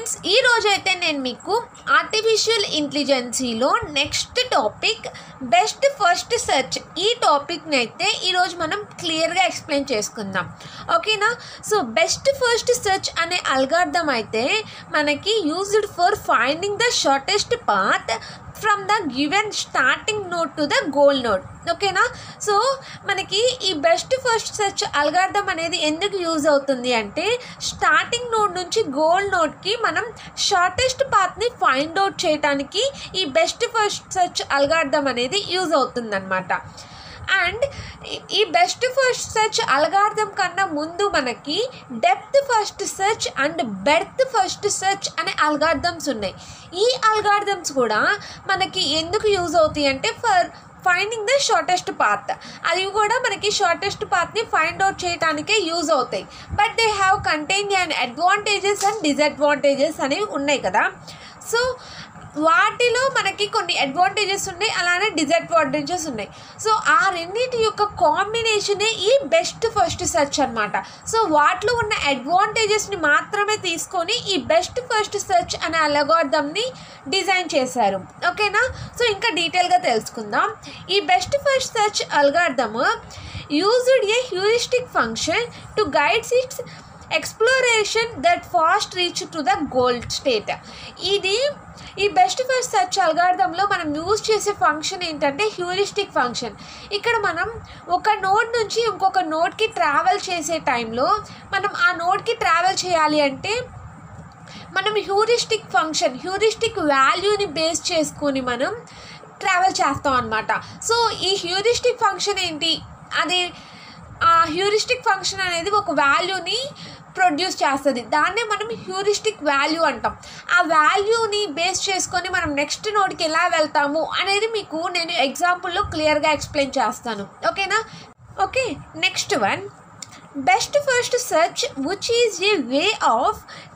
Friends, ఈ రోజైతే నేను మీకు ఆర్టిఫిషియల్ ఇంటెలిజెన్సీలో next topic best first search ఈ టాపిక్ని అయితే ఈరోజు మనం క్లియర్గా ఎక్స్ప్లెయిన్ చేసుకుందాం. ఓకేనా? సో బెస్ట్ ఫస్ట్ సెర్చ్ అనే అల్గారిథం అయితే మనకి used for finding the shortest path from the given starting node to the goal node. ఓకేనా? సో మనకి ఈ బెస్ట్ ఫస్ట్ సెర్చ్ అల్గారిథం అనేది ఎందుకు యూజ్ అవుతుంది అంటే స్టార్టింగ్ నోడ్ నుంచి గోల్ నోడ్కి మనం షార్టెస్ట్ పాత్ని ఫైండ్ అవుట్ చేయడానికి ఈ బెస్ట్ ఫస్ట్ సెర్చ్ అల్గారిథం అనేది యూజ్ అవుతుంది అన్నమాట. అండ్ ఈ బెస్ట్ ఫస్ట్ సెర్చ్ అల్గారిథం కన్నా ముందు మనకి depth first search and berth first search అనే అల్గారిథమ్స్ ఉన్నాయి. ఈ అల్గారిథమ్స్ కూడా మనకి ఎందుకు యూజ్ అవుతాయి అంటే for finding the shortest path. అది కూడా మనకి షార్టెస్ట్ పాత్ని ఫైండ్ అవుట్ చేయడానికే యూజ్ అవుతాయి. But they have contain and advantages and disadvantages అనేవి ఉన్నాయి కదా. సో వాటిలో మనకి కొన్ని అడ్వాంటేజెస్ ఉన్నాయి, అలానే డిసడ్వాంటేజెస్ ఉన్నాయి. సో ఆ రెండింటి యొక్క కాంబినేషనే ఈ బెస్ట్ ఫస్ట్ సెర్చ్ అనమాట. సో వాటిలో ఉన్న అడ్వాంటేజెస్ని మాత్రమే తీసుకొని ఈ బెస్ట్ ఫస్ట్ సెర్చ్ అనే అల్గారిథంని డిజైన్ చేశారు. ఓకేనా? సో ఇంకా డీటెయిల్గా తెలుసుకుందాం. ఈ best first search algorithm used A heuristic function to guides it's exploration that fast reach to the goal state. ఈ బెస్ట్ ఫస్ట్ సెర్చ్ అల్గారిథంలో మనం యూజ్ చేసే ఫంక్షన్ ఏంటంటే హ్యూరిస్టిక్ ఫంక్షన్. ఇక్కడ మనం ఒక నోడ్ నుంచి ఇంకొక నోడ్కి ట్రావెల్ చేసే టైంలో మనం ఆ నోడ్కి ట్రావెల్ చేయాలి అంటే మనం హ్యూరిస్టిక్ వాల్యూని బేస్ చేసుకొని మనం ట్రావెల్ చేస్తాం అన్నమాట. సో ఈ హ్యూరిస్టిక్ ఫంక్షన్ ఏంటి? అది ఆ హ్యూరిస్టిక్ ఫంక్షన్ అనేది ఒక వాల్యూని ప్రొడ్యూస్ చేస్తుంది. దాన్నే మనం హ్యూరిస్టిక్ వాల్యూ అంటాం. ఆ వాల్యూని బేస్ చేసుకొని మనం నెక్స్ట్ నోడ్కి ఎలా వెళ్తాము అనేది మీకు నేను ఎగ్జాంపుల్లో క్లియర్గా ఎక్స్ప్లెయిన్ చేస్తాను. ఓకేనా? Okay, next one best first search, which is a way of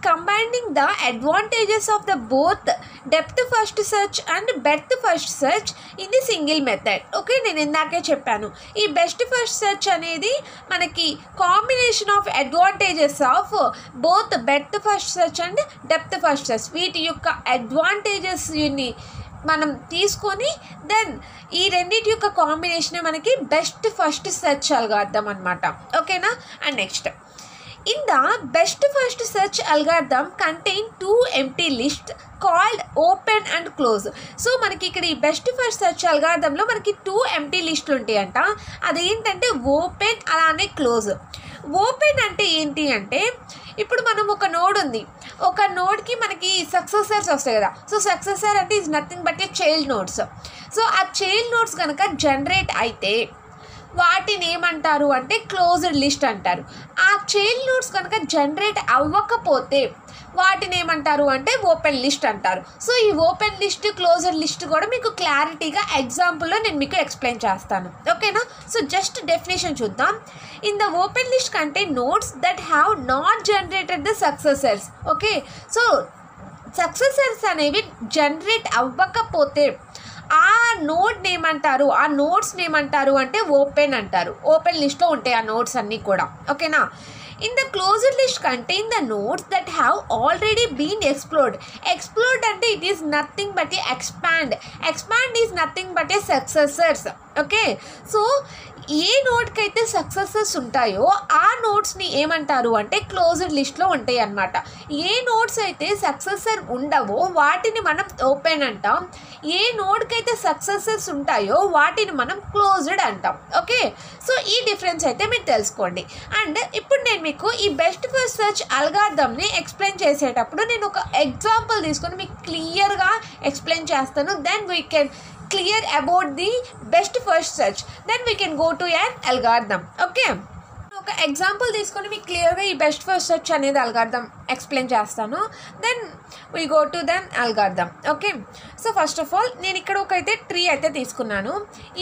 combining the advantages of the both depth first search and breadth first search in the single method. Okay, నేను ఇందాకే చెప్పాను ఈ బెస్ట్ ఫస్ట్ సెర్చ్ అనేది మనకి combination of advantages of both berth first search and depth first search, వీటి యొక్క అడ్వాంటేజెస్ని మనం తీసుకొని దెన్ ఈ రెండింటి యొక్క కాంబినేషనే మనకి బెస్ట్ ఫస్ట్ సెర్చ్ అల్గారిథం అనమాట. ఓకేనా? And next in the best first search algorithm contain 2 empty list called open and close. So మనకి ఇక్కడ ఈ బెస్ట్ ఫస్ట్ సెర్చ్ అల్గారిథంలో మనకి 2 empty లిస్టులు ఉంటాయంట. అదేంటంటే ఓపెన్ అలానే క్లోజ్. ఓపెన్ అంటే ఏంటి అంటే ఇప్పుడు మనం ఒక నోడ్ ఉంది, ఒక నోడ్కి మనకి సక్సెసర్స్ వస్తాయి కదా. సో సక్సెసర్ అంటే is nothing but a child nodes. So ఆ చైల్డ్ నోడ్స్ కనుక జనరేట్ అయితే వాటిని ఏమంటారు అంటే క్లోజ్డ్ లిస్ట్ అంటారు. ఆ చైల్డ్ నోడ్స్ కనుక జనరేట్ అవ్వకపోతే వాటిని ఏమంటారు అంటే ఓపెన్ లిస్ట్ అంటారు. సో ఈ ఓపెన్ లిస్ట్ క్లోజ్డ్ లిస్ట్ కూడా మీకు క్లారిటీగా ఎగ్జాంపుల్లో నేను మీకు ఎక్స్ప్లెయిన్ చేస్తాను. ఓకేనా? సో జస్ట్ డెఫినేషన్ చూద్దాం. In the open list contain nodes that have not generated the successors. Okay, so successors అనేవి జనరేట్ అవ్వకపోతే ఆ నోడ్ని ఏమంటారు, ఆ నోడ్స్ని ఏమంటారు అంటే ఓపెన్ అంటారు. ఓపెన్ లిస్ట్లో ఉంటాయి ఆ నోడ్స్ అన్నీ కూడా. ఓకేనా? In the closed list contain the nodes that have already been explored. Explored అంటే it is nothing but a expand is nothing but a successors. Okay, so a నోడ్కి అయితే సక్సెసెస్ ఉంటాయో ఆ నోడ్స్ని ఏమంటారు అంటే క్లోజ్డ్ లిస్ట్లో ఉంటాయి అన్నమాట. ఏ నోడ్స్ అయితే సక్సెసర్ ఉండవో వాటిని మనం ఓపెన్ అంటాం. ఏ నోడ్కి అయితే సక్సెసెస్ ఉంటాయో వాటిని మనం క్లోజ్డ్ అంటాం. ఓకే, సో ఈ డిఫరెన్స్ అయితే మీరు తెలుసుకోండి. అండ్ ఇప్పుడు నేను మీకు ఈ బెస్ట్ ఫస్ట్ సెర్చ్ అల్గారిథంని ఎక్స్ప్లెయిన్ చేసేటప్పుడు నేను ఒక ఎగ్జాంపుల్ తీసుకొని మీకు క్లియర్గా ఎక్స్ప్లెయిన్ చేస్తాను. Then we can clear about the best first search, then we can go to an algorithm. okay, ఒక ఎగ్జాంపుల్ తీసుకొని మీకు క్లియర్గా ఈ బెస్ట్ ఫస్ట్ సెర్చ్ అనేది అల్గారిథం ఎక్స్ప్లెయిన్ చేస్తాను. Then we go to then algorithm. Okay, so first of all నేను ఇక్కడ ఒక అయితే ట్రీ అయితే తీసుకున్నాను.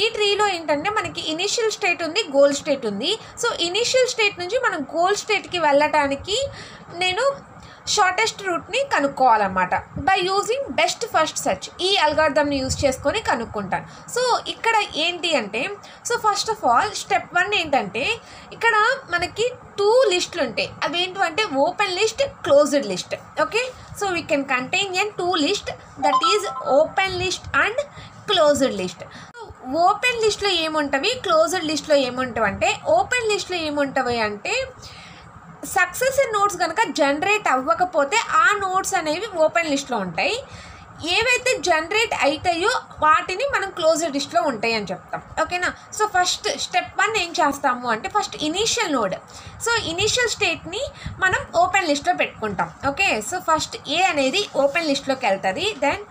ఈ ట్రీలో ఏంటంటే మనకి ఇనిషియల్ స్టేట్ ఉంది, గోల్ స్టేట్ ఉంది. సో ఇనిషియల్ స్టేట్ నుంచి మనం గోల్ స్టేట్కి వెళ్ళటానికి నేను షార్టెస్ట్ రూట్ని కనుక్కోవాలన్నమాట by using best first search. ఈ అల్గారిథంని యూజ్ చేసుకొని కనుక్కుంటాను. సో ఇక్కడ ఏంటి అంటే, so first of all step 1 ఏంటంటే, ఇక్కడ మనకి 2 లిస్టులు ఉంటాయి. అవి ఏంటంటే open list, closed list. Okay, so we can contain in 2 list, that is open list and closed list. Open లిస్ట్లో ఏముంటవి, క్లోజ్డ్ లిస్ట్లో ఏముంటావు అంటే, ఓపెన్ లిస్ట్లో ఏముంటవి అంటే సక్సెసివ్ నోట్స్ కనుక జనరేట్ అవ్వకపోతే ఆ నోట్స్ అనేవి ఓపెన్ లిస్ట్లో ఉంటాయి. ఏవైతే జనరేట్ అవుతాయో వాటిని మనం క్లోజ్డ్ లిస్ట్లో ఉంటాయి అని చెప్తాం. ఓకేనా. సో ఫస్ట్ స్టెప్ 1 ఏం చేస్తాము అంటే, first initial node, so initial స్టేట్ని మనం ఓపెన్ లిస్ట్లో పెట్టుకుంటాం. ఓకే, సో ఫస్ట్ ఏ అనేది ఓపెన్ లిస్ట్లోకి వెళ్తుంది. Then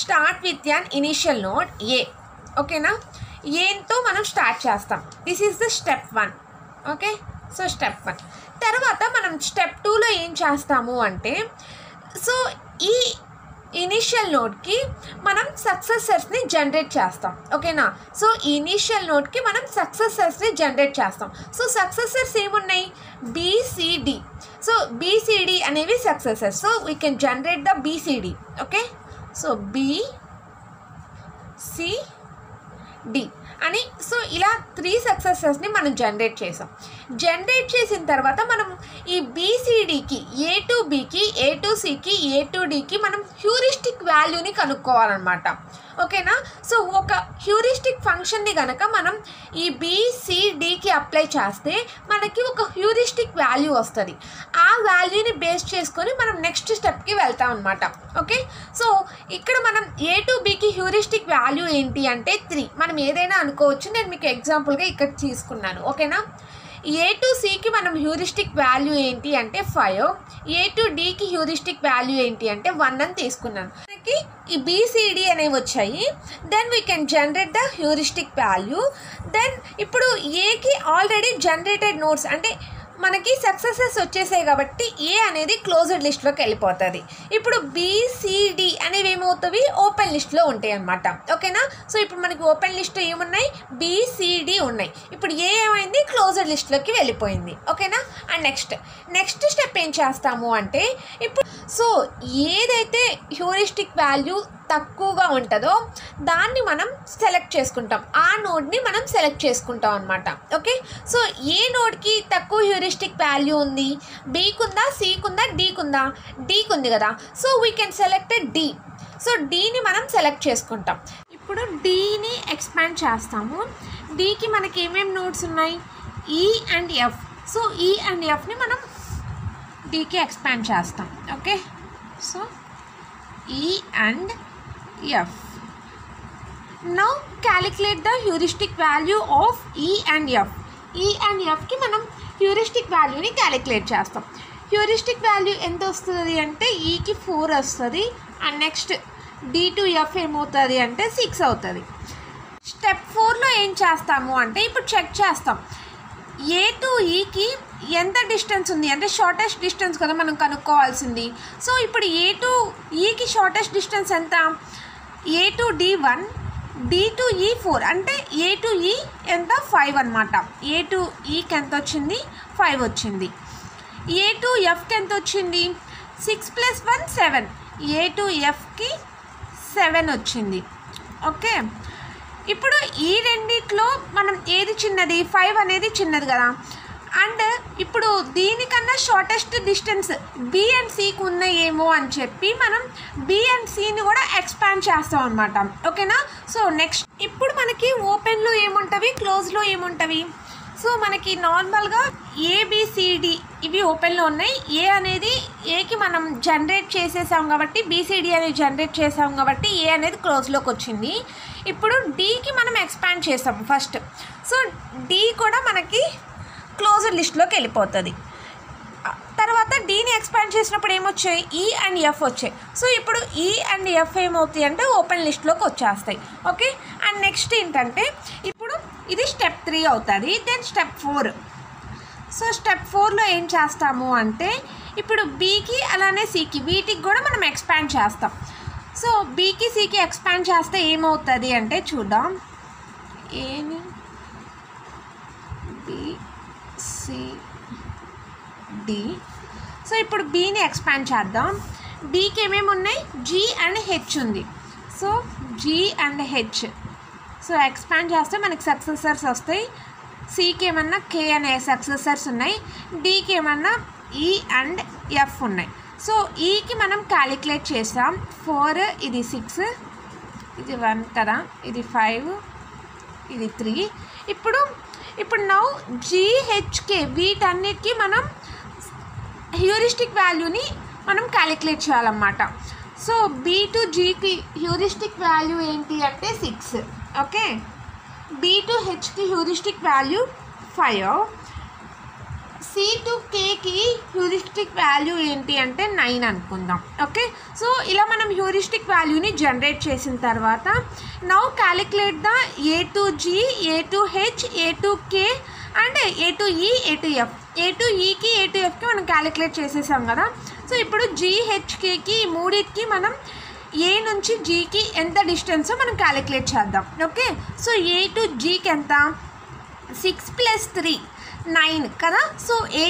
start with an initial node A. ఓకేనా, ఏతో మనం స్టార్ట్ చేస్తాం. This is the step 1. Okay, so step 1 తర్వాత మనం స్టెప్ 2లో ఏం చేస్తాము అంటే, సో ఈ ఇనీషియల్ నోడ్కి మనం సక్సెసర్స్ని జనరేట్ చేస్తాం. ఓకేనా, సో ఇనీషియల్ నోడ్కి మనం సక్సెసర్స్ని జనరేట్ చేస్తాం. సో సక్సెసర్స్ ఏమున్నాయి, BCD. సో BCD అనేవి successors. So we can generate the BCD. Okay, so BCD అని, సో ఇలా 3 సక్సెసర్స్ని మనం జనరేట్ చేసాం. జనరేట్ చేసిన తర్వాత మనం ఈ BCDకి, A to Bకి, A to Cకి, A to Dకి మనం హ్యూరిస్టిక్ వాల్యూని కనుక్కోవాలన్నమాట. ఓకేనా, సో ఒక హ్యూరిస్టిక్ ఫంక్షన్ని కనుక మనం ఈ BCDకి అప్లై చేస్తే మనకి ఒక హ్యూరిస్టిక్ వాల్యూ వస్తుంది. ఆ వాల్యూని బేస్ చేసుకొని మనం నెక్స్ట్ స్టెప్కి వెళ్తాం అనమాట. ఓకే, సో ఇక్కడ మనం A to Bకి హ్యూరిస్టిక్ వాల్యూ ఏంటి అంటే 3. మనం ఏదైనా అనుకోవచ్చు, నేను మీకు ఎగ్జాంపుల్గా ఇక్కడ తీసుకున్నాను. ఓకేనా, A to Cకి మనం హ్యూరిస్టిక్ వాల్యూ ఏంటి అంటే 5, A to Dకి హ్యూరిస్టిక్ వాల్యూ ఏంటి అంటే 1 అని తీసుకున్నాను. మనకి ఈ BCD అనేవి వచ్చాయి. Then we can generate the heuristic value. దెన్ ఇప్పుడు ఏకి ఆల్రెడీ జనరేటెడ్ నోట్స్ అంటే మనకి సక్సెసెస్ వచ్చేసాయి కాబట్టి ఏ అనేది క్లోజ్డ్ లిస్ట్లోకి వెళ్ళిపోతుంది. ఇప్పుడు BCD అనేవి ఏమవుతాయి, ఓపెన్ లిస్ట్లో ఉంటాయి అన్నమాట. ఓకేనా, సో ఇప్పుడు మనకి ఓపెన్ లిస్ట్ ఏమున్నాయి, BCD ఉన్నాయి. ఇప్పుడు ఏ ఏమైంది, క్లోజ్డ్ లిస్ట్లోకి వెళ్ళిపోయింది. ఓకేనా, అండ్ నెక్స్ట్ స్టెప్ ఏం చేస్తాము అంటే, ఇప్పుడు సో ఏదైతే హ్యూరిస్టిక్ వాల్యూ తక్కువగా ఉంటుందో దాన్ని మనం సెలెక్ట్ చేసుకుంటాం. ఆ నోడ్ని మనం సెలెక్ట్ చేసుకుంటాం అనమాట. ఓకే, సో ఏ నోడ్కి తక్కువ హ్యూరిస్టిక్ వాల్యూ ఉంది, Bకి ఉందా, Cకి ఉందా, Dకి ఉందా, Dకి ఉంది కదా. So we can select D. So Dని మనం సెలెక్ట్ చేసుకుంటాం. ఇప్పుడు Dని ఎక్స్పాండ్ చేస్తాము. Dకి మనకి ఏమేమి నోడ్స్ ఉన్నాయి, E and F. So E and Fని మనం Dకి ఎక్స్పాండ్ చేస్తాం. Okay, so E and F. Now calculate the heuristic value of E and F. E and Fకి మనం హ్యూరిస్టిక్ వాల్యూని క్యాలిక్యులేట్ చేస్తాం. హ్యూరిస్టిక్ వాల్యూ ఎంత వస్తుంది అంటే Eకి 4 వస్తుంది. And next D to F ఏమవుతుంది అంటే 6 అవుతుంది. స్టెప్ 4లో ఏం చేస్తాము అంటే, ఇప్పుడు చెక్ చేస్తాం A to Eకి ఎంత డిస్టెన్స్ ఉంది అంటే షార్టెస్ట్ డిస్టెన్స్ కదా మనం కనుక్కోవాల్సింది. సో ఇప్పుడు A to Eకి షార్టెస్ట్ డిస్టెన్స్ ఎంత, A to D 1, D to E 4, అంటే A to E ఎంత 5 అనమాట. A to Eకి ఎంత వచ్చింది, 5 వచ్చింది. A to Fకి ఎంత వచ్చింది, 6 + 1 7. A to Fకి 7 వచ్చింది. ఓకే, ఇప్పుడు ఈ రెండిట్లో మనం ఏది చిన్నది, 5 అనేది చిన్నది కదా. అండ్ ఇప్పుడు దీనికన్నా షార్టెస్ట్ డిస్టెన్స్ B అండ్ Cకి ఉన్నాయేమో అని చెప్పి మనం B అండ్ Cని కూడా ఎక్స్పాండ్ చేస్తాం అనమాట. ఓకేనా, సో నెక్స్ట్ ఇప్పుడు మనకి ఓపెన్లో ఏముంటవి, క్లోజ్లో ఏముంటవి. సో మనకి నార్మల్గా ABCD ఇవి ఓపెన్లో ఉన్నాయి. ఏ అనేది ఏకి మనం జనరేట్ చేసేసాం కాబట్టి BCD అనేది జనరేట్ చేసాం కాబట్టి ఏ అనేది క్లోజ్లోకి వచ్చింది. ఇప్పుడు Dకి మనం ఎక్స్పాండ్ చేసాం ఫస్ట్. సో D కూడా మనకి క్లోజ్డ్ లిస్ట్లోకి వెళ్ళిపోతుంది. తర్వాత Dని ఎక్స్పాండ్ చేసినప్పుడు ఏమొచ్చాయి, E అండ్ F వచ్చాయి. సో ఇప్పుడు E అండ్ F ఏమవుతాయి అంటే ఓపెన్ లిస్ట్లోకి వచ్చేస్తాయి. ఓకే, అండ్ నెక్స్ట్ ఏంటంటే ఇప్పుడు ఇది స్టెప్ 3 అవుతుంది. Then step 4. సో స్టెప్ 4లో ఏం చేస్తాము అంటే, ఇప్పుడు Bకి అలానే Cకి వీటికి కూడా మనం ఎక్స్పాండ్ చేస్తాం. సో Bకి Cకి ఎక్స్పాండ్ చేస్తే ఏమవుతుంది అంటే చూద్దాం. ఏని BCD. సో ఇప్పుడు బీని ఎక్స్పాండ్ చేద్దాం. బీకి ఏమేమి ఉన్నాయి, జీ అండ్ హెచ్ ఉంది. So G and H, so expand చేస్తే మనకి సక్సెసర్స్ వస్తాయి. సికి ఏమన్నా కే అనే సక్సెసర్స్ ఉన్నాయి. డీకి ఏమన్నా ఈ అండ్ ఎఫ్ ఉన్నాయి. సో ఈకి మనం క్యాలిక్యులేట్ చేస్తాం. 4, ఇది 6, ఇది 1 కదా, ఇది 5, ఇది 3. ఇప్పుడు నౌ జీహెచ్కే వీటన్నిటికీ మనం హ్యూరిస్టిక్ వాల్యూని మనం క్యాలిక్యులేట్ చేయాలన్నమాట. సో బీ టు జీకి హ్యూరిస్టిక్ వాల్యూ ఏంటి అంటే 6. ఓకే, బీ టు హెచ్కి హ్యూరిస్టిక్ వాల్యూ 5. సి టు కేకి హ్యూరిస్టిక్ వాల్యూ ఏంటి అంటే 9 అనుకుందాం. ఓకే, సో ఇలా మనం హ్యూరిస్టిక్ వాల్యూని జనరేట్ చేసిన తర్వాత now calculate the A to G, A to H, A to K and A to E, A to F. A to ఈకి, ఏ టు ఎఫ్కి మనం క్యాలిక్యులేట్ చేసేసాం కదా. సో ఇప్పుడు జీహెచ్కేకి మూడింటికి మనం ఏ నుంచి జీకి ఎంత డిస్టెన్సో మనం క్యాలిక్యులేట్ చేద్దాం. ఓకే, సో ఏ టు జీకి ఎంత, 6 + 3 9 కదా. సో ఏ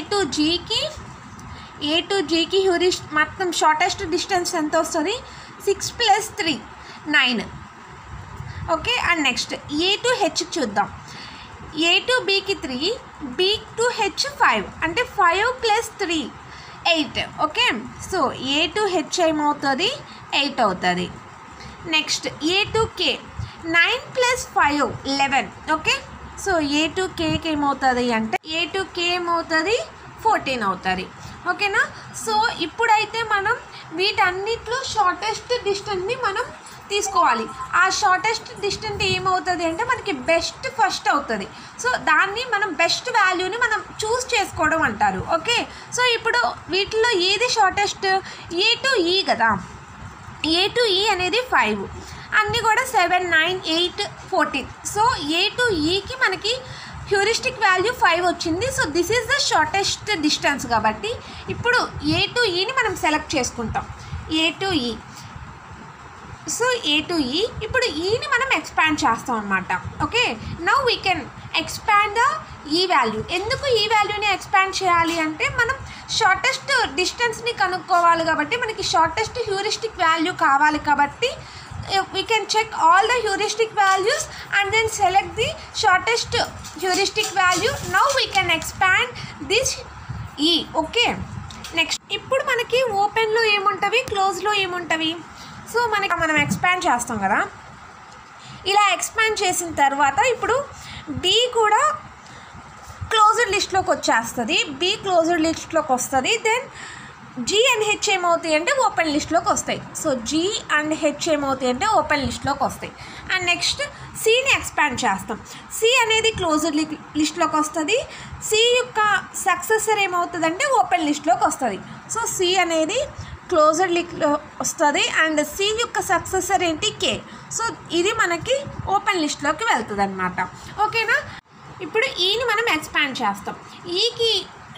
టు జీకి మొత్తం షార్టెస్ట్ డిస్టెన్స్ ఎంత వస్తుంది, 6 + 3 9. Okay, and next A to H చూద్దాం. ఏ టు బీకి 3, బీ టు హెచ్ 5, అంటే 5 + 3 8. Okay, so A to H ఏమవుతుంది, 8 అవుతుంది. Next A to K 9 + 5 11. Okay, so A to కేకి ఏమవుతుంది అంటే ఏ టు కే ఏమవుతుంది 14 అవుతుంది. ఓకేనా. సో ఇప్పుడైతే మనం వీటన్నిటిలో షార్టెస్ట్ డిస్టెన్స్ని మనం తీసుకోవాలి. ఆ షార్టెస్ట్ డిస్టెన్స్ ఏమవుతుంది అంటే మనకి బెస్ట్ ఫస్ట్ అవుతుంది. సో దాన్ని మనం బెస్ట్ వాల్యూని మనం చూస్ చేసుకోవడం అంటారు. ఓకే, సో ఇప్పుడు వీటిలో ఏది షార్టెస్ట్, ఏ టు ఈ కదా. ఏ టు ఈ అనేది 5, అన్నీ కూడా 7, 9, 8, 14. సో ఏ టు ఈకి మనకి హ్యూరిస్టిక్ వాల్యూ 5 వచ్చింది. So this is the shortest distance కాబట్టి ఇప్పుడు ఏ టు ఈని మనం సెలెక్ట్ చేసుకుంటాం. ఏ టు ఈ, సో ఏ టు ఈ, ఇప్పుడు ఈని మనం ఎక్స్పాండ్ చేస్తాం అన్నమాట. Okay, now we can expand the ఈ వాల్యూ. ఎందుకు ఈ వాల్యూని ఎక్స్పాండ్ చేయాలి అంటే మనం షార్టెస్ట్ డిస్టెన్స్ని కనుక్కోవాలి కాబట్టి, మనకి షార్టెస్ట్ హ్యూరిస్టిక్ వాల్యూ కావాలి కాబట్టి we can check all the heuristic values and then select the shortest heuristic value. Now we can expand this e. Okay, next ఇప్పుడు మనకి ఓపెన్లో ఏముంటవి, క్లోజ్లో ఏముంటవి. సో మనం ఎక్స్పాండ్ చేస్తాం కదా. ఇలా ఎక్స్పాండ్ చేసిన తర్వాత ఇప్పుడు బి కూడా క్లోజ్డ్ లిస్ట్లోకి వచ్చేస్తుంది. బి క్లోజ్డ్ లిస్ట్లోకి వస్తుంది. దెన్ జీ అండ్ హెచ్ ఏమవుతాయి అంటే ఓపెన్ లిస్ట్లోకి వస్తాయి. సో జీ అండ్ హెచ్ ఏమవుతాయి అంటే ఓపెన్ లిస్ట్లోకి వస్తాయి. అండ్ నెక్స్ట్ సిని ఎక్స్పాండ్ చేస్తాం. సి అనేది క్లోజ్డ్ లిస్ట్లోకి వస్తుంది. సి యొక్క సక్సెసర్ ఏమవుతుంది అంటే ఓపెన్ లిస్ట్లోకి వస్తుంది. సో సి అనేది క్లోజ్డ్ లిస్ట్లో వస్తుంది అండ్ సి యొక్క సక్సెసర్ ఏంటి కే. సో ఇది మనకి ఓపెన్ లిస్ట్లోకి వెళ్తుంది అనమాట. ఓకేనా. ఇప్పుడు ఈని మనం ఎక్స్పాండ్ చేస్తాం. ఈకి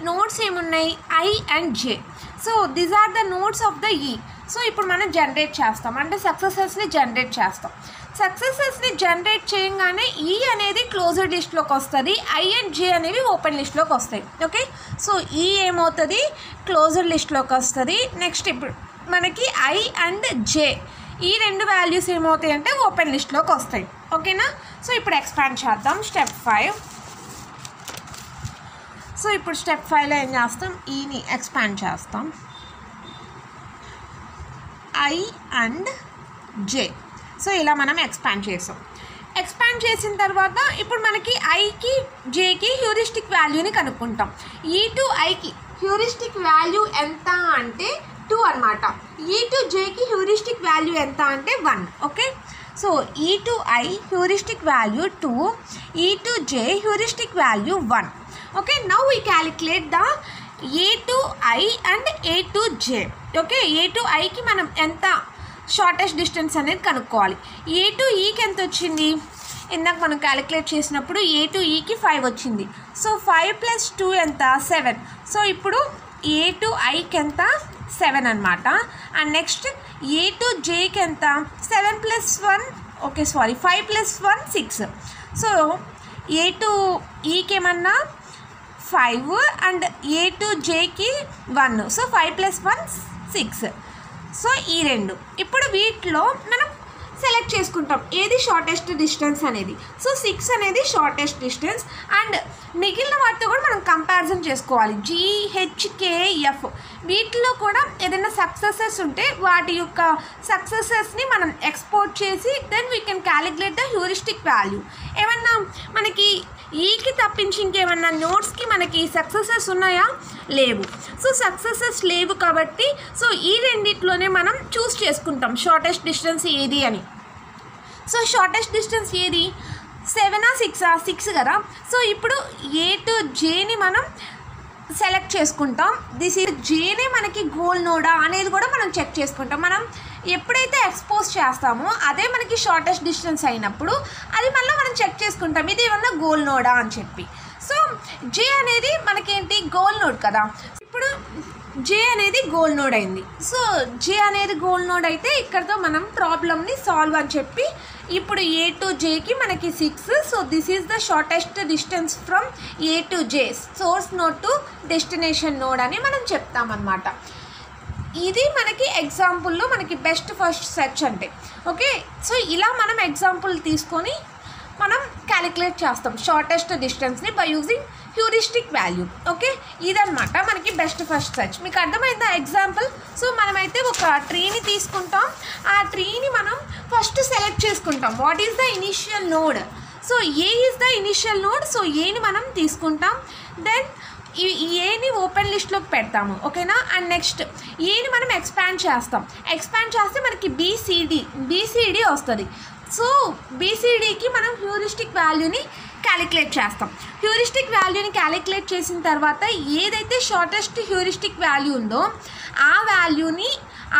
నోడ్స్ ఏమున్నాయి, I and J. So these are the nodes of the E. సో ఇప్పుడు మనం జనరేట్ చేస్తాం, అంటే సక్సెసర్స్ని జనరేట్ చేస్తాం. సక్సెసర్స్ని జనరేట్ చేయగానే ఈ అనేది క్లోజ్డ్ లిస్ట్లోకి వస్తుంది, ఐ అండ్ జే అనేవి ఓపెన్ లిస్ట్లోకి వస్తాయి. ఓకే, సో ఈ ఏమవుతుంది క్లోజ్డ్ లిస్ట్లోకి వస్తుంది. నెక్స్ట్ ఇప్పుడు మనకి ఐ అండ్ జే ఈ రెండు వాల్యూస్ ఏమవుతాయి అంటే ఓపెన్ లిస్ట్లోకి వస్తాయి. ఓకేనా. సో ఇప్పుడు ఎక్స్పాండ్ చేద్దాం. స్టెప్ 5. సో ఇప్పుడు స్టెప్ 5లో ఏం చేస్తాం, ఈని ఎక్స్పాండ్ చేస్తాం. I and J. సో ఇలా మనం ఎక్స్పాండ్ చేసాం. ఎక్స్పాండ్ చేసిన తర్వాత ఇప్పుడు మనకి ఐకి జేకి హ్యూరిస్టిక్ వాల్యూని కనుక్కుంటాం. ఈ టు ఐకి హ్యూరిస్టిక్ వాల్యూ ఎంత అంటే 2 అనమాట. ఈ టు జేకి హ్యూరిస్టిక్ వాల్యూ ఎంత అంటే 1. Okay, so E to I heuristic value 2, E to J heuristic value 1. Okay, now we calculate the A to I and A to J. Okay, A to ఐకి మనం ఎంత shortest distance అనేది కనుక్కోవాలి. ఏ to ఈకి ఎంత వచ్చింది, ఇందాక మనం క్యాలిక్యులేట్ చేసినప్పుడు ఏ టు ఈకి 5 వచ్చింది. సో 5 + 2 ఎంత 7. సో ఇప్పుడు ఏ టు ఐకి ఎంత 7 అనమాట. అండ్ నెక్స్ట్ ఏ టు జేకి ఎంత 7 + 1, okay sorry 5 + 1 6. So A to ఈకి ఏమన్నా 5 అండ్ A to Jకి 1. సో 5 + 1 6. సో ఈ రెండు ఇప్పుడు వీటిలో మనం సెలెక్ట్ చేసుకుంటాం ఏది షార్టెస్ట్ డిస్టెన్స్ అనేది. సో 6 అనేది షార్టెస్ట్ డిస్టెన్స్ అండ్ మిగిలిన వాటితో కూడా మనం కంపారిజన్ చేసుకోవాలి. GHKF వీటిలో కూడా ఏదైనా సక్సెసెస్ ఉంటే వాటి యొక్క సక్సెసెస్ని మనం ఎక్స్పోర్ట్ చేసి then we can calculate the heuristic value. ఏమన్నా మనకి ఈకి తప్పించి ఇంకేమన్నా నోట్స్కి మనకి సక్సెసెస్ ఉన్నాయా? లేవు. సో సక్సెసెస్ లేవు కాబట్టి సో ఈ రెండిట్లోనే మనం చూస్ చేసుకుంటాం షార్టెస్ట్ డిస్టెన్స్ ఏది అని. సో షార్టెస్ట్ డిస్టెన్స్ ఏది? 7 6 6 కదా. సో ఇప్పుడు A to Jని మనం సెలెక్ట్ చేసుకుంటాం. దిస్ ఈజ్ Jనే మనకి గోల్ నోడా అనేది కూడా మనం చెక్ చేసుకుంటాం. మనం ఎప్పుడైతే ఎక్స్పోజ్ చేస్తామో అదే మనకి షార్టెస్ట్ డిస్టెన్స్ అయినప్పుడు అది మళ్ళీ మనం చెక్ చేసుకుంటాం ఇది ఏమన్నా గోల్ నోడా అని చెప్పి. సో J అనేది మనకేంటి గోల్ నోడ్ కదా. ఇప్పుడు J అనేది గోల్ నోడ్ అయింది. సో J అనేది గోల్ నోడ్ అయితే ఇక్కడతో మనం ప్రాబ్లమ్ని సాల్వ్ అని చెప్పి ఇప్పుడు A to Jకి మనకి 6. So this is the shortest distance from A to J, source node to destination node అని మనం చెప్తామన్నమాట. ఇది మనకి ఎగ్జాంపుల్లో మనకి బెస్ట్ ఫస్ట్ సెర్చ్ అంటే. ఓకే, సో ఇలా మనం ఎగ్జాంపుల్ తీసుకొని మనం క్యాలిక్యులేట్ చేస్తాం షార్టెస్ట్ డిస్టెన్స్ని by using heuristic value. Okay, ఇదన్నమాట మనకి బెస్ట్ ఫస్ట్ సెర్చ్. మీకు అర్థమైందా ఎగ్జాంపుల్? సో మనమైతే ఒక ట్రీని తీసుకుంటాం. ఆ ట్రీని మనం ఫస్ట్ సెలెక్ట్ చేసుకుంటాం what is the initial node. So A is the initial node. So ఏని మనం తీసుకుంటాం. దెన్ ఏని ఓపెన్ లిస్ట్లోకి పెడతాము. ఓకేనా. అండ్ నెక్స్ట్ ఏని మనం ఎక్స్పాండ్ చేస్తాం. ఎక్స్పాండ్ చేస్తే మనకి బీసీడీ వస్తుంది. సో బీసీడీకి మనం హ్యూరిస్టిక్ వాల్యూని క్యాలిక్యులేట్ చేస్తాం. హ్యూరిస్టిక్ వాల్యూని క్యాలిక్యులేట్ చేసిన తర్వాత ఏదైతే షార్టెస్ట్ హ్యూరిస్టిక్ వాల్యూ ఉందో ఆ వాల్యూని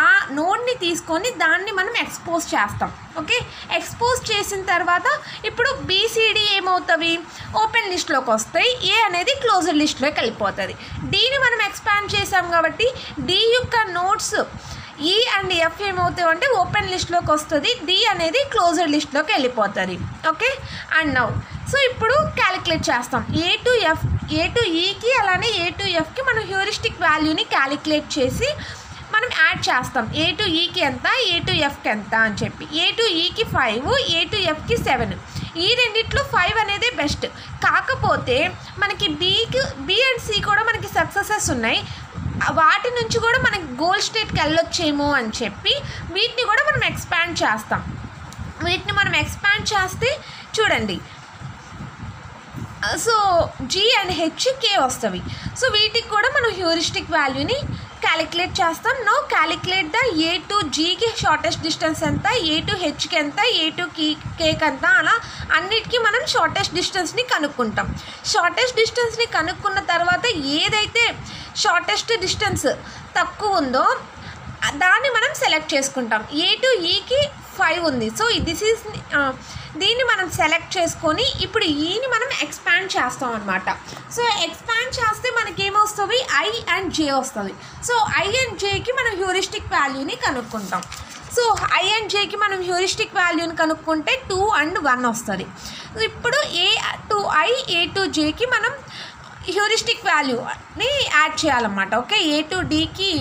ఆ నోడ్ని తీసుకొని దాన్ని మనం ఎక్స్పోజ్ చేస్తాం. ఓకే, ఎక్స్పోజ్ చేసిన తర్వాత ఇప్పుడు బీసీడీ ఏమవుతుంది? ఓపెన్ లిస్ట్లోకి వస్తాయి. ఏ అనేది క్లోజ్డ్ లిస్ట్లోకి వెళ్ళిపోతుంది. డీని మనం ఎక్స్పాండ్ చేసాం కాబట్టి డి యొక్క నోట్స్ ఈ అండ్ ఎఫ్ ఏమవుతాయి అంటే ఓపెన్ లిస్ట్లోకి వస్తుంది. డి అనేది క్లోజ్డ్ లిస్ట్లోకి వెళ్ళిపోతుంది. ఓకే, అండ్ నౌ సో ఇప్పుడు క్యాలిక్యులేట్ చేస్తాం ఏ టు ఈకి అలానే ఏ టు ఎఫ్కి మనం హ్యూరిస్టిక్ వాల్యూని క్యాలిక్యులేట్ చేసి మనం యాడ్ చేస్తాం. ఏ టు ఈకి ఎంత, ఏ టు ఎఫ్కి ఎంత అని చెప్పి. ఏ టు ఈకి 5, ఏ టు ఎఫ్కి 7. ఈ రెండిట్లో 5 అనేది బెస్ట్. కాకపోతే మనకి బి అండ్ సి కూడా మనకి సక్సెసెస్ ఉన్నాయి. వాటి నుంచి కూడా మనకి గోల్ స్టేట్కి వెళ్ళొచ్చేమో అని చెప్పి వీటిని కూడా మనం ఎక్స్పాండ్ చేస్తాం. వీటిని మనం ఎక్స్పాండ్ చేస్తే చూడండి సో జీ అండ్ హెచ్కే వస్తుంది. సో వీటికి కూడా మనం హ్యూరిస్టిక్ వాల్యూని క్యాలిక్యులేట్ చేస్తాం. No calculate the A to జీకి షార్టెస్ట్ డిస్టెన్స్ ఎంత, ఏ టు హెచ్కి ఎంత, ఏ టు కేకి ఎంత, అలా అన్నిటికీ మనం షార్టెస్ట్ డిస్టెన్స్ని కనుక్కుంటాం. షార్టెస్ట్ డిస్టెన్స్ని కనుక్కున్న తర్వాత ఏదైతే షార్టెస్ట్ డిస్టెన్స్ తక్కువ ఉందో దాన్ని మనం సెలెక్ట్ చేసుకుంటాం. ఏ టు ఈకి 5 ఉంది. సో దిస్ ఈజ్ దీన్ని మనం సెలెక్ట్ చేసుకొని ఇప్పుడు ఈని మనం ఎక్స్పాండ్ చేస్తాం అనమాట. సో ఎక్స్పాండ్ చేస్తే మనకి ఏమొస్తుంది? ఐ అండ్ జే వస్తుంది. సో ఐ అండ్ జేకి మనం హ్యూరిస్టిక్ వాల్యూని కనుక్కుంటాం. సో ఐ అండ్ జేకి మనం హ్యూరిస్టిక్ వాల్యూని కనుక్కుంటే 2 and 1 వస్తుంది. ఇప్పుడు ఏ టు ఐ, ఏ టు జేకి మనం హ్యూరిస్టిక్ వాల్యూని యాడ్ చేయాలన్నమాట. ఓకే, ఏ టు డీకి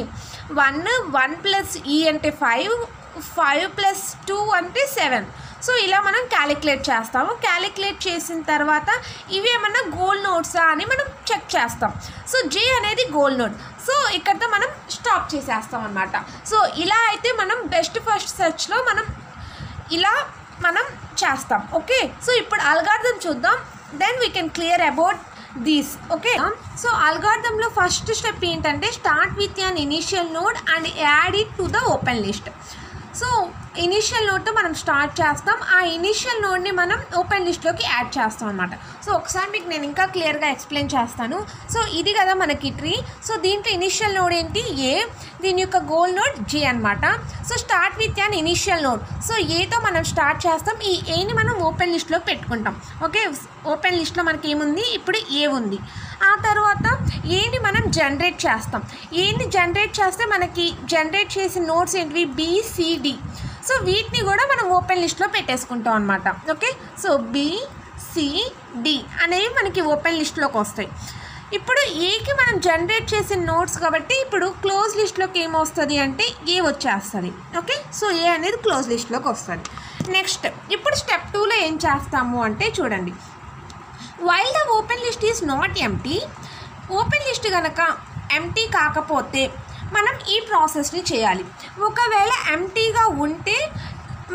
1 ప్లస్ ఈ అంటే 5 ప్లస్ 2 అంటే 7. సో ఇలా మనం క్యాలిక్యులేట్ చేస్తాము. క్యాలిక్యులేట్ చేసిన తర్వాత ఇవి ఏమన్నా గోల్ నోట్సా అని మనం చెక్ చేస్తాం. సో జే అనేది గోల్ నోట్. సో ఇక్కడతో మనం స్టాప్ చేసేస్తాం అన్నమాట. సో ఇలా అయితే మనం బెస్ట్ ఫస్ట్ సెర్చ్లో ఇలా మనం చేస్తాం. ఓకే, సో ఇప్పుడు అల్గారిథం చూద్దాం. Then we can clear about these. Okay, so అల్గారిథంలో ఫస్ట్ స్టెప్ ఏంటంటే start with an initial node and add it to the open list. So initial నోడ్తో మనం స్టార్ట్ చేస్తాం. ఆ ఇనిషియల్ నోడ్ని మనం ఓపెన్ లిస్ట్లోకి యాడ్ చేస్తాం అనమాట. సో ఒకసారి మీకు నేను ఇంకా క్లియర్గా ఎక్స్ప్లెయిన్ చేస్తాను. సో ఇది కదా మనకి ట్రీ. సో దీంట్లో ఇనిషియల్ నోడ్ ఏంటి? ఏ. దీని యొక్క గోల్ నోడ్ జే అనమాట. So start with an initial node. So ఏతో మనం స్టార్ట్ చేస్తాం. ఈ ఏని మనం ఓపెన్ లిస్ట్లోకి పెట్టుకుంటాం. ఓకే, ఓపెన్ లిస్ట్లో మనకి ఏముంది? ఇప్పుడు ఏ ఉంది. ఆ తర్వాత ఏని మనం జనరేట్ చేస్తాం. ఏని జనరేట్ చేస్తే మనకి జనరేట్ చేసిన నోట్స్ ఏంటివి? బిసిడి. సో వీటిని కూడా మనం ఓపెన్ లిస్ట్లో పెట్టేసుకుంటాం అనమాట. ఓకే, సో బిసిడి అనేవి మనకి ఓపెన్ లిస్ట్లోకి వస్తాయి. ఇప్పుడు ఏకి మనం జనరేట్ చేసిన నోడ్స్ కాబట్టి ఇప్పుడు క్లోజ్ లిస్ట్లోకి ఏమొస్తుంది అంటే ఏ వచ్చేస్తుంది. ఓకే, సో ఏ అనేది క్లోజ్ లిస్ట్లోకి వస్తుంది. నెక్స్ట్ ఇప్పుడు స్టెప్ 2లో ఏం చేస్తాము అంటే చూడండి, while the open list is not empty, open list కనుక ఎంటీ కాకపోతే మనం ఈ ప్రాసెస్ని చేయాలి. ఒకవేళ ఎంటీగా ఉంటే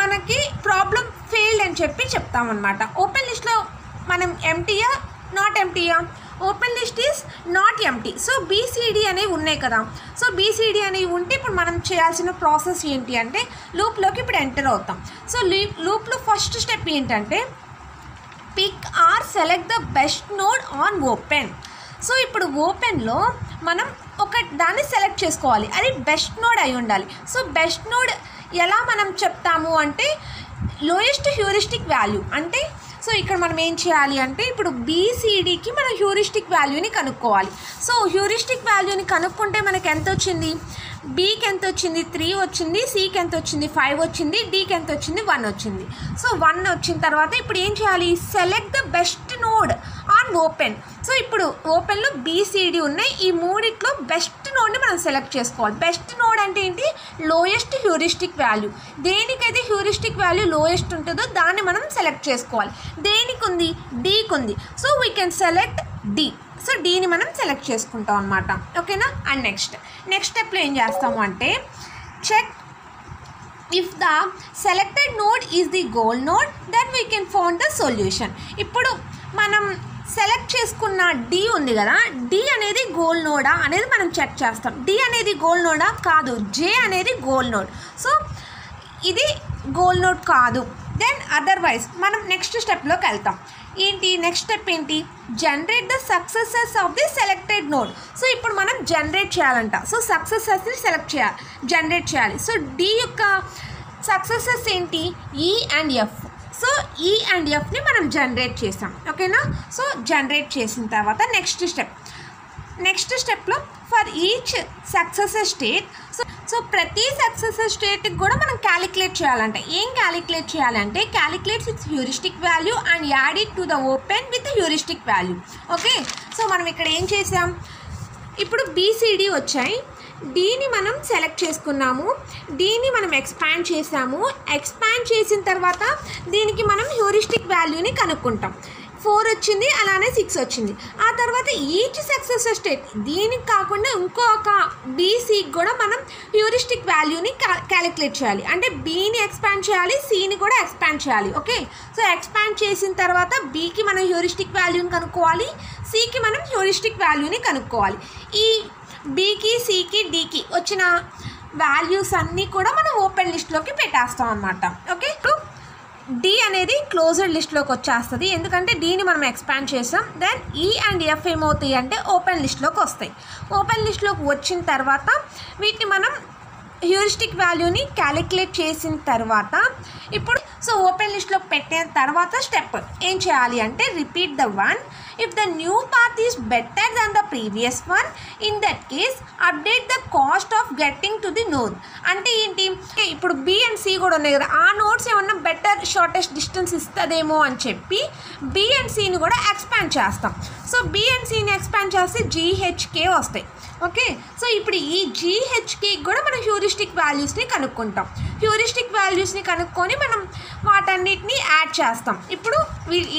మనకి ప్రాబ్లం ఫెయిల్డ్ అని చెప్పి చెప్తామన్నమాట. ఓపెన్ లిస్ట్లో మనం ఎంటీయా నాట్ ఎంటీయా, open list is not empty. So BCD అనేవి ఉన్నాయి కదా, సో బీసీడీ అనేవి ఉంటే ఇప్పుడు మనం చేయాల్సిన ప్రాసెస్ ఏంటి అంటే లూప్లోకి ఇప్పుడు ఎంటర్ అవుతాం. సో లూప్లో ఫస్ట్ స్టెప్ ఏంటంటే pick or select the best node on open. So ఇప్పుడు ఓపెన్లో మనం ఒక దాన్ని సెలెక్ట్ చేసుకోవాలి, అది బెస్ట్ నోడ్ అయి ఉండాలి. సో బెస్ట్ నోడ్ ఎలా మనం చెప్తాము అంటే లోయెస్ట్ హ్యూరిస్టిక్ వాల్యూ అంటే, సో ఇక్కడ మనం ఏం చేయాలి అంటే ఇప్పుడు బీసీడీకి మనం హ్యూరిస్టిక్ వాల్యూని కనుక్కోవాలి. సో హ్యూరిస్టిక్ వాల్యూని కనుక్కుంటే మనకి ఎంత వచ్చింది, బీకి ఎంత వచ్చింది 3 వచ్చింది, సికి ఎంత వచ్చింది 5 వచ్చింది, డీకి ఎంత వచ్చింది 1 వచ్చింది. సో 1 వచ్చిన తర్వాత ఇప్పుడు ఏం చేయాలి, select the best node on open. So ఇప్పుడు ఓపెన్లో బీసీడీ ఉన్నాయి, ఈ మూడిట్లో బెస్ట్ నోడ్ని మనం సెలెక్ట్ చేసుకోవాలి. బెస్ట్ నోడ్ అంటే ఏంటి, లోయెస్ట్ హ్యూరిస్టిక్ వాల్యూ. దేనికైతే హ్యూరిస్టిక్ వాల్యూ లోయెస్ట్ ఉంటుందో దాన్ని మనం సెలెక్ట్ చేసుకోవాలి. దేనికి ఉంది, డీకి ఉంది, so we can select D. సో డీని మనం సెలెక్ట్ చేసుకుంటాం అనమాట. ఓకేనా. అండ్ నెక్స్ట్ స్టెప్లో ఏం చేస్తాము అంటే check if the selected node is the goal node then we can found the solution. ఇప్పుడు మనం సెలెక్ట్ చేసుకున్న డి ఉంది కదా, డి అనేది గోల్ నోడా అనేది మనం చెక్ చేస్తాం. డి అనేది గోల్ నోడా కాదు, జే అనేది గోల్ నోడ్. సో ఇది గోల్ నోడ్ కాదు, దెన్ అదర్వైజ్ మనం నెక్స్ట్ స్టెప్లోకి వెళ్తాం. ఏంటి నెక్స్ట్ స్టెప్ ఏంటి, generate the successes of the selected node. So ఇప్పుడు మనం జనరేట్ చేయాలంట. సో సక్సెసెస్ని జనరేట్ చేయాలి. సో డి యొక్క సక్సెసెస్ ఏంటి, ఈ అండ్ ఎఫ్. సో ఈ అండ్ ఎఫ్ని మనం జనరేట్ చేసాం. ఓకేనా. సో జనరేట్ చేసిన తర్వాత నెక్స్ట్ స్టెప్లో for each successes state, so ప్రతి సక్సెసెస్ స్టేట్కి కూడా మనం క్యాలిక్యులేట్ చేయాలంటే ఏం క్యాలిక్యులేట్ చేయాలంటే calculate with heuristic value and add it to the open with heuristic value. Okay, so మనం ఇక్కడ ఏం చేసాం, ఇప్పుడు బీసీడీ వచ్చాయి, డీని మనం సెలెక్ట్ చేసుకున్నాము, డీని మనం ఎక్స్పాండ్ చేసాము, ఎక్స్పాండ్ చేసిన తర్వాత దీనికి మనం హ్యూరిస్టిక్ వాల్యూని కనుక్కుంటాం. 4 వచ్చింది, అలానే 6 వచ్చింది. ఆ తర్వాత ఈచ్ సక్సెసర్ స్టేట్, దీనికి కాకుండా ఇంకొక బీసీకి కూడా మనం హ్యూరిస్టిక్ వాల్యూని క్యాలిక్యులేట్ చేయాలి. అంటే బీని ఎక్స్పాండ్ చేయాలి, సిని కూడా ఎక్స్పాండ్ చేయాలి. ఓకే, సో ఎక్స్పాండ్ చేసిన తర్వాత బీకి మనం హ్యూరిస్టిక్ వాల్యూని కనుక్కోవాలి, సికి మనం హ్యూరిస్టిక్ వాల్యూని కనుక్కోవాలి. ఈ బీకి, సికి, డీకి వచ్చిన వాల్యూస్ అన్నీ కూడా మనం ఓపెన్ లిస్ట్లోకి పెట్టేస్తాం అన్నమాట. ఓకే, డి అనేది క్లోజ్డ్ లిస్ట్లోకి వచ్చేస్తుంది, ఎందుకంటే డీని మనం ఎక్స్పాండ్ చేసాం. దెన్ ఈ అండ్ ఎఫ్ ఏమవుతాయి అంటే ఓపెన్ లిస్ట్లోకి వస్తాయి. ఓపెన్ లిస్ట్లోకి వచ్చిన తర్వాత వీటిని మనం హ్యూరిస్టిక్ వాల్యూని క్యాలిక్యులేట్ చేసిన తర్వాత ఇప్పుడు సో ఓపెన్ లిస్ట్లో పెట్టిన తర్వాత స్టెప్ ఏం చేయాలి అంటే repeat the one if the new path is better than the previous one, in that case update the cost of getting to the node. అంటే ఏంటి, ఇప్పుడు బి అండ్ సి కూడా ఉన్నాయి కదా, ఆ నోడ్స్ ఏమన్నా బెటర్ షార్టెస్ట్ డిస్టెన్స్ ఇస్తుందేమో అని చెప్పి బి అండ్ సిని కూడా ఎక్స్పాండ్ చేస్తాం. సో బి అండ్ సిని ఎక్స్పాండ్ చేస్తే జీహెచ్కే వస్తాయి. ఓకే, సో ఇప్పుడు ఈ జీహెచ్కేకి కూడా మనం హ్యూరిస్టిక్ వాల్యూస్ని కనుక్కుంటాం. హ్యూరిస్టిక్ వాల్యూస్ని కనుక్కొని మనం వాటన్నిటిని యాడ్ చేస్తాం. ఇప్పుడు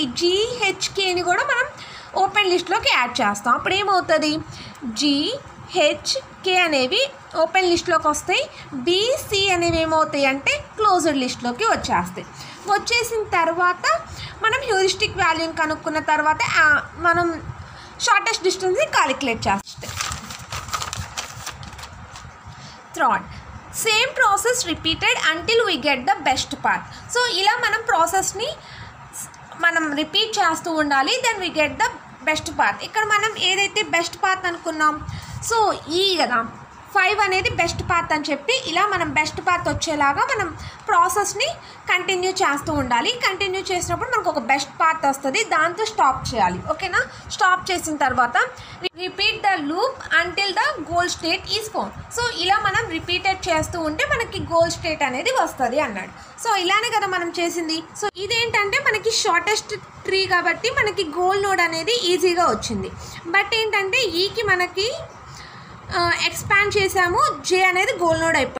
ఈ జీహెచ్కేని కూడా మనం ఓపెన్ లిస్ట్లోకి యాడ్ చేస్తాం. అప్పుడు ఏమవుతుంది, జీహెచ్కే అనేవి ఓపెన్ లిస్ట్లోకి వస్తాయి, బీసీ అనేవి ఏమవుతాయి అంటే క్లోజ్డ్ లిస్ట్లోకి వచ్చేస్తాయి. వచ్చేసిన తర్వాత మనం హ్యూరిస్టిక్ వాల్యూని కనుక్కున్న తర్వాత మనం షార్టెస్ట్ డిస్టెన్స్ని క్యాలిక్యులేట్ చేస్తాం. Third, same process repeated until we get the best path. So ఇలా మనం ప్రాసెస్ని మనం రిపీట్ చేస్తూ ఉండాలి, then we get the best path. ఇక్కడ మనం ఏదైతే బెస్ట్ పాత్ అనుకున్నాం, సో ఈ కదా 5 అనేది బెస్ట్ పాత్ అని చెప్పి ఇలా మనం బెస్ట్ పాత్ వచ్చేలాగా మనం ప్రాసెస్ని కంటిన్యూ చేస్తూ ఉండాలి. కంటిన్యూ చేసినప్పుడు మనకు ఒక బెస్ట్ పాత్ వస్తుంది, దాంతో స్టాప్ చేయాలి. ఓకేనా? స్టాప్ చేసిన తర్వాత repeat the loop until the goal state is found. So ఇలా మనం రిపీటెడ్ చేస్తూ ఉంటే మనకి గోల్ స్టేట్ అనేది వస్తుంది అన్నాడు. సో ఇలానే కదా మనం చేసింది. సో ఇదేంటంటే మనకి షార్టెస్ట్ ట్రీ కాబట్టి మనకి గోల్ నోడ్ అనేది ఈజీగా వచ్చింది. బట్ ఏంటంటే ఈకి మనకి ఎక్స్పాండ్ చేసాము, జే అనేది గోల్ నోడ్ అయిపోయింది.